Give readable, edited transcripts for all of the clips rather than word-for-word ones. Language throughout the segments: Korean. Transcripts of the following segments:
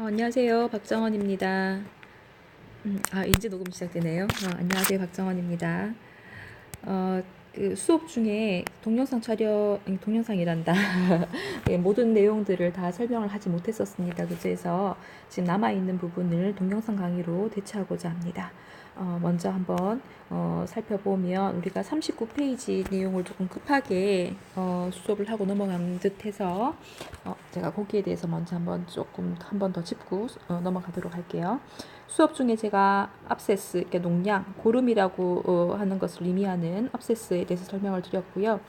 안녕하세요. 박정원입니다. 이제 녹음 시작되네요. 안녕하세요. 박정원입니다. 그 수업 중에 동영상이란다. 예, 모든 내용들을 다 설명을 하지 못했었습니다. 그래서 지금 남아있는 부분을 동영상 강의로 대체하고자 합니다. 먼저 한번 살펴보면 우리가 39페이지 내용을 조금 급하게 수업을 하고 넘어간 듯해서 제가 거기에 대해서 먼저 한 번 더 짚고 넘어가도록 할게요. 수업 중에 제가 압세스, 그러니까 농양, 고름이라고 하는 것을 의미하는 압세스에 대해서 설명을 드렸고요.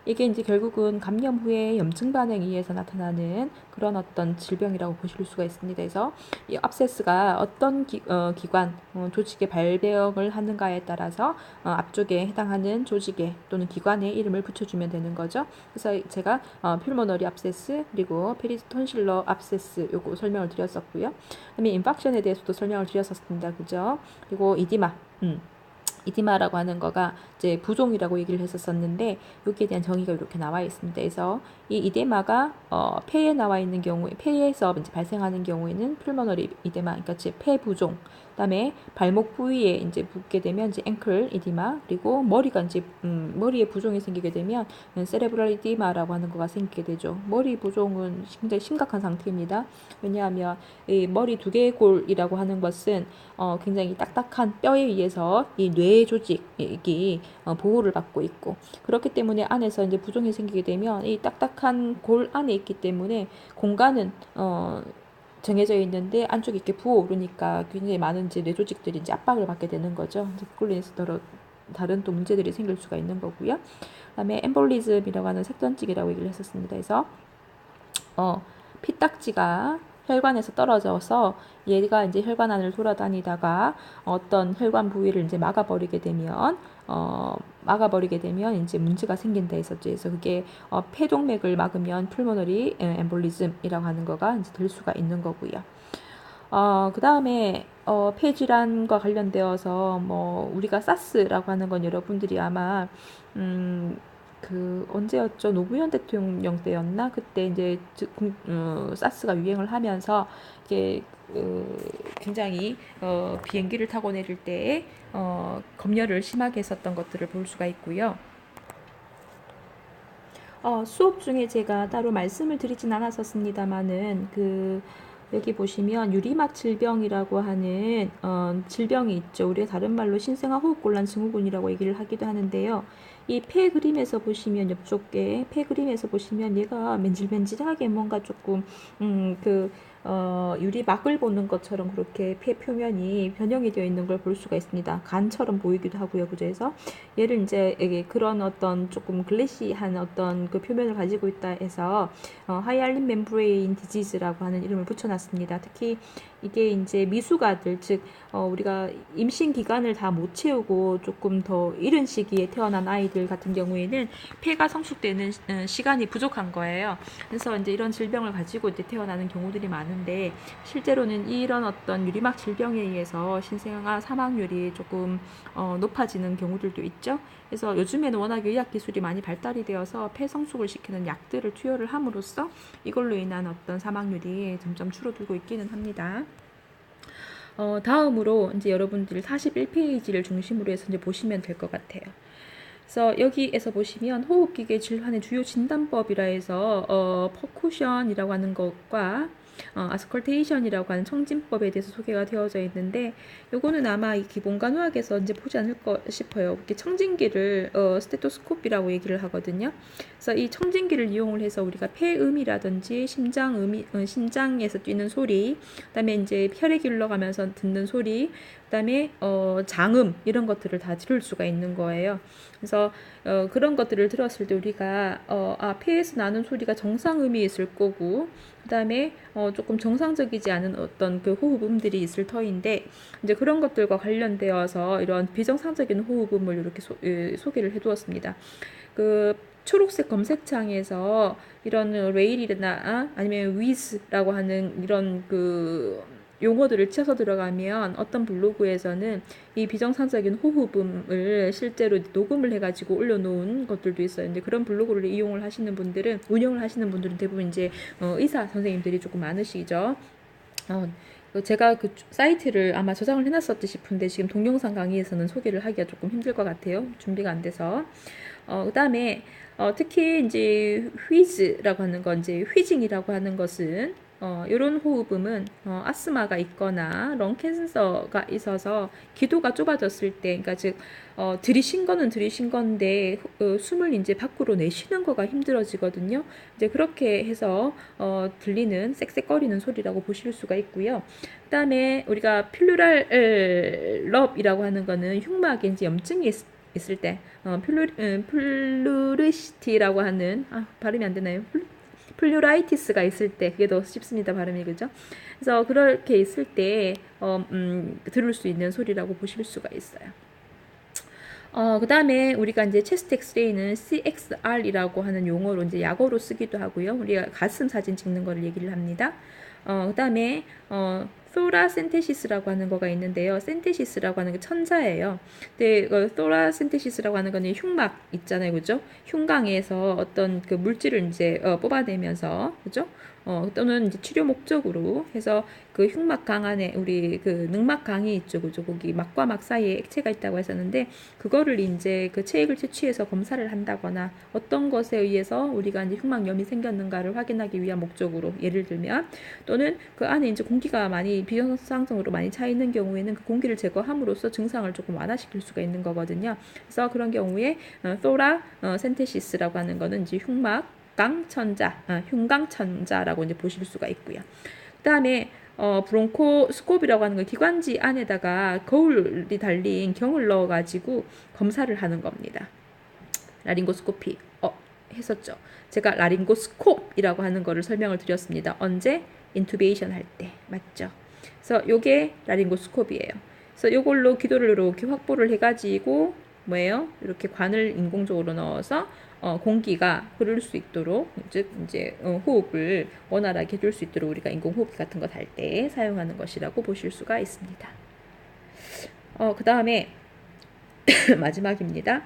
이게 이제 결국은 감염 후에 염증 반응에 의해서 나타나는 그런 어떤 질병이라고 보실 수가 있습니다. 그래서 이 압세스가 어떤 기관, 조직에 발병을 하는가에 따라서 앞쪽에 해당하는 조직에 또는 기관에 이름을 붙여주면 되는 거죠. 그래서 제가 퓨머너리 압세스 그리고 페리톤실러 압세스 요거 설명을 드렸었고요. 그다음에 인팍션에 대해서도 설명을 드렸었습니다. 그죠? 그리고 이디마라고 하는 거가 이제 부종이라고 얘기를 했었었는데 여기에 대한 정의가 이렇게 나와 있습니다. 그래서 이 이데마가 폐에 나와 있는 경우에 폐에서 이제 발생하는 경우에는 풀머너리 이데마, 그러니까 폐 부종. 그다음에 발목 부위에 이제 붙게 되면 이제 앵클 이디마, 그리고 머리가 이제 머리에 부종이 생기게 되면 세레브럴 이디마라고 하는 거가 생기게 되죠. 머리 부종은 굉장히 심각한 상태입니다. 왜냐하면 이 머리 두개골이라고 하는 것은 굉장히 딱딱한 뼈에 의해서 이 뇌 조직이 보호를 받고 있고, 그렇기 때문에 안에서 이제 부종이 생기게 되면 이 딱딱한 골 안에 있기 때문에 공간은 정해져 있는데 안쪽에 이렇게 부어오르니까 굉장히 많은 이제 뇌 조직들이 이제 압박을 받게 되는 거죠. 그걸로 인해서 다른 또 문제들이 생길 수가 있는 거고요. 그다음에 엠볼리즘이라고 하는 색전증이라고 얘기를 했었습니다. 그래서 피딱지가 혈관에서 떨어져서 얘가 이제 혈관 안을 돌아다니다가 어떤 혈관 부위를 이제 막아버리게 되면 이제 문제가 생긴다 했었죠. 그래서 그게 폐동맥을 막으면 풀모너리 엠볼리즘이라고 하는 거가 이제 될 수가 있는 거고요. 그 다음에 폐질환과 관련되어서 뭐 우리가 사스라고 하는 건 여러분들이 아마 그 언제였죠? 노무현 대통령 때였나? 그때 이제 사스가 유행을 하면서 이게 굉장히 비행기를 타고 내릴 때에 검열을 심하게 했었던 것들을 볼 수가 있고요. 수업 중에 제가 따로 말씀을 드리진 않았었습니다만은 여기 보시면 유리막 질병이라고 하는 질병이 있죠. 우리가 다른 말로 신생아 호흡곤란 증후군이라고 얘기를 하기도 하는데요. 이 폐 그림에서 보시면 옆쪽에 폐 그림에서 보시면 얘가 맨질맨질하게 뭔가 조금 유리막을 보는 것처럼 그렇게 폐 표면이 변형이 되어 있는 걸 볼 수가 있습니다. 간처럼 보이기도 하고요. 그래서 얘를 이제 그런 어떤 조금 글래시한 어떤 그 표면을 가지고 있다 해서 하이알린 멤브레인 디지즈라고 하는 이름을 붙여놨습니다. 특히 이게 이제 미숙아들, 즉 우리가 임신 기간을 다 못 채우고 조금 더 이른 시기에 태어난 아이들 같은 경우에는 폐가 성숙되는 시간이 부족한 거예요. 그래서 이제 이런 질병을 가지고 이제 태어나는 경우들이 많은데, 실제로는 이런 어떤 유리막 질병에 의해서 신생아 사망률이 조금 높아지는 경우들도 있죠. 그래서 요즘에는 워낙 의학 기술이 많이 발달이 되어서 폐 성숙을 시키는 약들을 투여를 함으로써 이걸로 인한 어떤 사망률이 점점 줄어들고 있기는 합니다. 다음으로 이제 여러분들 41페이지를 중심으로 해서 이제 보시면 될 것 같아요. 그래서 여기에서 보시면 호흡기계 질환의 주요 진단법이라 해서 퍼쿠션이라고 하는 것과 아스컬테이션이라고 하는 청진법에 대해서 소개가 되어져 있는데, 요거는 아마 이 기본간호학에서 이제 보지 않을까 싶어요. 이렇게 청진기를 스테토스코피라고 얘기를 하거든요. 그래서 이 청진기를 이용을 해서 우리가 폐음이라든지 심장에서 뛰는 소리, 그다음에 이제 혈액이 흘러가면서 듣는 소리, 그다음에 장음 이런 것들을 다 들을 수가 있는 거예요. 그래서 그런 것들을 들었을 때 우리가 폐에서 나는 소리가 정상음이 있을 거고, 그다음에 조금 정상적이지 않은 어떤 그 호흡음들이 있을 터인데, 이제 그런 것들과 관련되어서 이런 비정상적인 호흡음을 이렇게 소개를 해두었습니다. 그 초록색 검색창에서 이런 레일이나 아니면 위즈라고 하는 이런 그 용어들을 쳐서 들어가면 어떤 블로그에서는 이 비정상적인 호흡음을 실제로 녹음을 해가지고 올려놓은 것들도 있어요. 근데 그런 블로그를 운영을 하시는 분들은 대부분 이제 의사 선생님들이 조금 많으시죠. 제가 그 사이트를 아마 저장을 해놨었지 싶은데 지금 동영상 강의에서는 소개를 하기가 조금 힘들 것 같아요. 준비가 안 돼서. 그 다음에 특히 이제 휘즈라고 하는 건 이제 휘징이라고 하는 것은 이런 호흡음은 아스마가 있거나 런 캔서가 있어서 기도가 좁아졌을 때, 그러니까 즉 들이신 거는 들이신 건데 숨을 이제 밖으로 내쉬는 거가 힘들어지거든요. 이제 그렇게 해서 들리는 쌕쌕거리는 소리라고 보실 수가 있고요. 그다음에 우리가 필루랄 럽이라고 하는 거는 흉막에 이제 염증이 있을 때 플루리시티라고 하는 발음이 안 되나요? 플루라이티스가 있을 때 그게 더 쉽습니다. 발음이 그죠? 그래서 그렇게 있을 때 들을 수 있는 소리라고 보실 수가 있어요. 그 다음에 우리가 이제 체스트 엑스레이는 CXR이라고 하는 용어로 이제 약어로 쓰기도 하고요. 우리가 가슴 사진 찍는 거를 얘기를 합니다. 그 다음에 소라센테시스라고 하는 거가 있는데요. 센테시스라고 하는 게 천자예요. 근데 소라센테시스라고 하는 거는 흉막 있잖아요, 그죠? 흉곽에서 어떤 그 물질을 이제 뽑아내면서, 그죠? 또는 이제 치료 목적으로 해서 그 흉막강 안에 우리 그 늑막강이 있죠, 그죠? 거기 막과 막 사이에 액체가 있다고 했었는데 그거를 이제 그 체액을 채취해서 검사를 한다거나 어떤 것에 의해서 우리가 이제 흉막염이 생겼는가를 확인하기 위한 목적으로 예를 들면 또는 그 안에 이제 공기가 많이 비정상적으로 많이 차 있는 경우에는 그 공기를 제거함으로써 증상을 조금 완화시킬 수가 있는 거거든요. 그래서 그런 경우에 소라 센테시스라고 하는 거는 이제 흉막강천자, 흉강천자라고 이제 보실 수가 있고요. 그다음에 브론코스코프라고 하는 거 기관지 안에다가 거울이 달린 경을 넣어가지고 검사를 하는 겁니다. 라링고스코피 했었죠. 제가 라링고스콥이라고 하는 거를 설명을 드렸습니다. 언제? 인투베이션 할 때 맞죠? 그래서 요게 라링고스콥이에요. 그래서 요걸로 기도를 이렇게 확보를 해가지고 뭐예요? 이렇게 관을 인공적으로 넣어서 공기가 흐를 수 있도록 즉 이제 호흡을 원활하게 해줄 수 있도록 우리가 인공호흡기 같은 거 달 때 사용하는 것이라고 보실 수가 있습니다. 그 다음에 마지막입니다.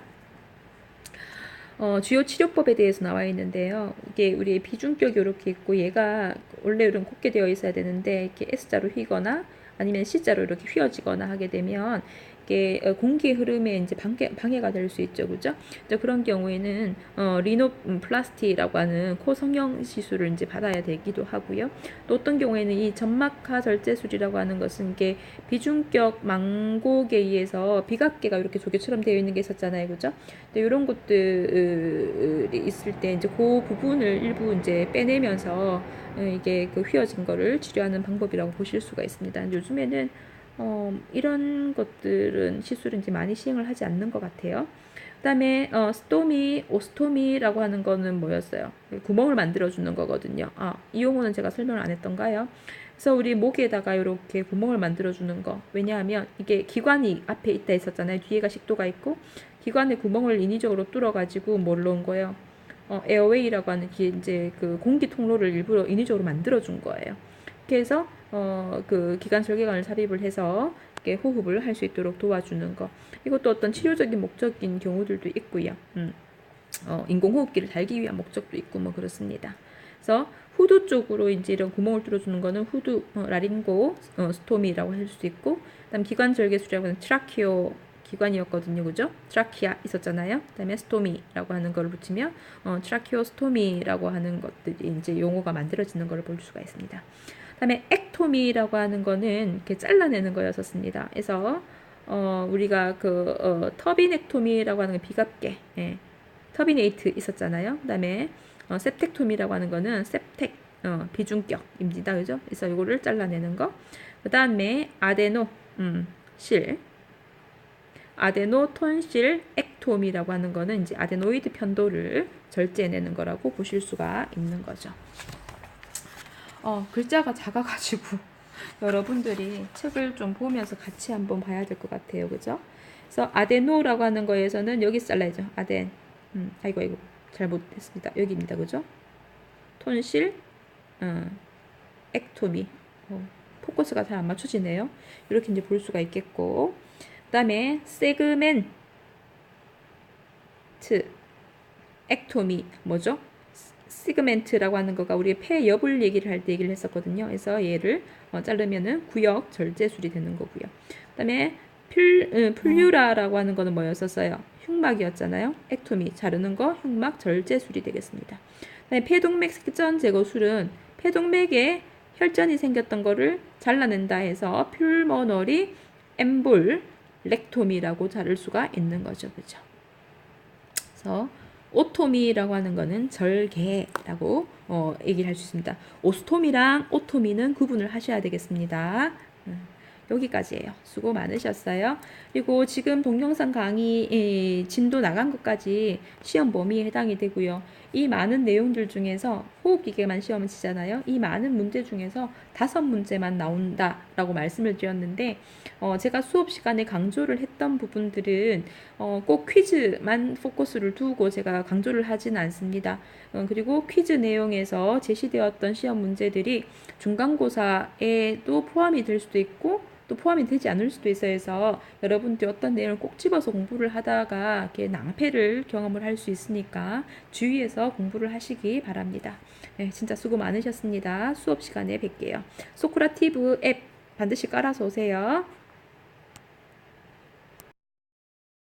주요 치료법에 대해서 나와 있는데요. 이게 우리 비중격이 이렇게 있고 얘가 원래는 곱게 되어 있어야 되는데 이렇게 S자로 휘거나 아니면 C자로 이렇게 휘어지거나 하게 되면 이게 공기 흐름에 이제 방해가 될 수 있죠, 그죠? 그런 경우에는 리노플라스티라고 하는 코 성형 시술을 이제 받아야 되기도 하고요. 또 어떤 경우에는 이 점막하 절제술이라고 하는 것은 이게 비중격 망곡에 의해서 비각계가 이렇게 조개처럼 되어 있는 게 있었잖아요, 그죠? 근데 이런 것들이 있을 때 이제 그 부분을 일부 이제 빼내면서 이게 그 휘어진 거를 치료하는 방법이라고 보실 수가 있습니다. 요즘에는 이런 것들은 시술은 이제 많이 시행을 하지 않는 것 같아요. 그 다음에 스토미, 오스토미라고 하는 거는 뭐였어요? 구멍을 만들어주는 거거든요. 이 용어는 제가 설명을 안 했던가요? 그래서 우리 목에다가 이렇게 구멍을 만들어주는 거. 왜냐하면 이게 기관이 앞에 있다 했었잖아요. 뒤에가 식도가 있고 기관에 구멍을 인위적으로 뚫어가지고 뭘 넣은 거예요? 에어웨이라고 하는 이제 그 공기 통로를 일부러 인위적으로 만들어준 거예요. 이렇게 해서 그 기관 절개관을 삽입을 해서 이렇게 호흡을 할 수 있도록 도와주는 거. 이것도 어떤 치료적인 목적인 경우들도 있고요. 인공호흡기를 달기 위한 목적도 있고 뭐 그렇습니다. 그래서 후두 쪽으로 이제 이런 구멍을 뚫어주는 거는 후두 라링고 스토미라고 할 수도 있고, 그다음 기관 절개술이라고 하는 트라키오 기관이었거든요, 그죠? 트라키아 있었잖아요. 그다음에 스토미라고 하는 걸 붙이면 트라키오스토미라고 하는 것들이 이제 용어가 만들어지는 걸 볼 수가 있습니다. 그다음에 액토미라고 하는 거는 이렇게 잘라내는 거였었습니다. 그래서 우리가 그 터비넥토미라고 하는 건 비갑게, 터비네이트 있었잖아요. 그다음에 septektom이라고 하는 거는 septek 비중격입니다, 그죠? 그래서 이거를 잘라내는 거. 그다음에 아데노실 아데노톤실 액톰이라고 하는 거는 이제 아데노이드 편도를 절제해내는 거라고 보실 수가 있는 거죠. 글자가 작아가지고 여러분들이 책을 좀 보면서 같이 한번 봐야 될 것 같아요, 그죠? 그래서 아데노라고 하는 거에서는 여기 잘라야죠. 아덴. 아이고 잘못했습니다. 여기입니다, 그죠? 톤실, 액토미. 포커스가 잘 안 맞춰지네요. 이렇게 이제 볼 수가 있겠고, 그 다음에 세그멘트 액토미 뭐죠? 시그멘트라고 하는 거가 우리 폐엽을 얘기를 할 때 얘기를 했었거든요. 그래서 얘를 자르면은 구역 절제술이 되는 거고요. 그다음에 플유라라고 하는 거는 뭐였었어요? 흉막이었잖아요. 액토미 자르는 거 흉막 절제술이 되겠습니다. 그다음에 폐동맥 색전 제거술은 폐동맥에 혈전이 생겼던 거를 잘라낸다 해서 퓰머너리 엠볼 렉토미라고 자를 수가 있는 거죠. 그죠? 그래서 오토미라고 하는 거는 절개라고 얘기를 할 수 있습니다. 오스토미랑 오토미는 구분을 하셔야 되겠습니다. 여기까지예요. 수고 많으셨어요. 그리고 지금 동영상 강의 진도 나간 것까지 시험 범위에 해당이 되고요. 이 많은 내용들 중에서 호흡기계만 시험을 치잖아요. 이 많은 문제 중에서 5문제만 나온다라고 말씀을 드렸는데 제가 수업 시간에 강조를 했던 부분들은 꼭 퀴즈만 포커스를 두고 제가 강조를 하지는 않습니다. 그리고 퀴즈 내용에서 제시되었던 시험 문제들이 중간고사에도 포함이 될 수도 있고 또 포함이 되지 않을 수도 있어요. 해서 여러분들이 어떤 내용을 꼭 집어서 공부를 하다가 이렇게 낭패를 경험을 할 수 있으니까 주의해서 공부를 하시기 바랍니다. 네, 진짜 수고 많으셨습니다. 수업 시간에 뵐게요. 소크라티브 앱 반드시 깔아서 오세요.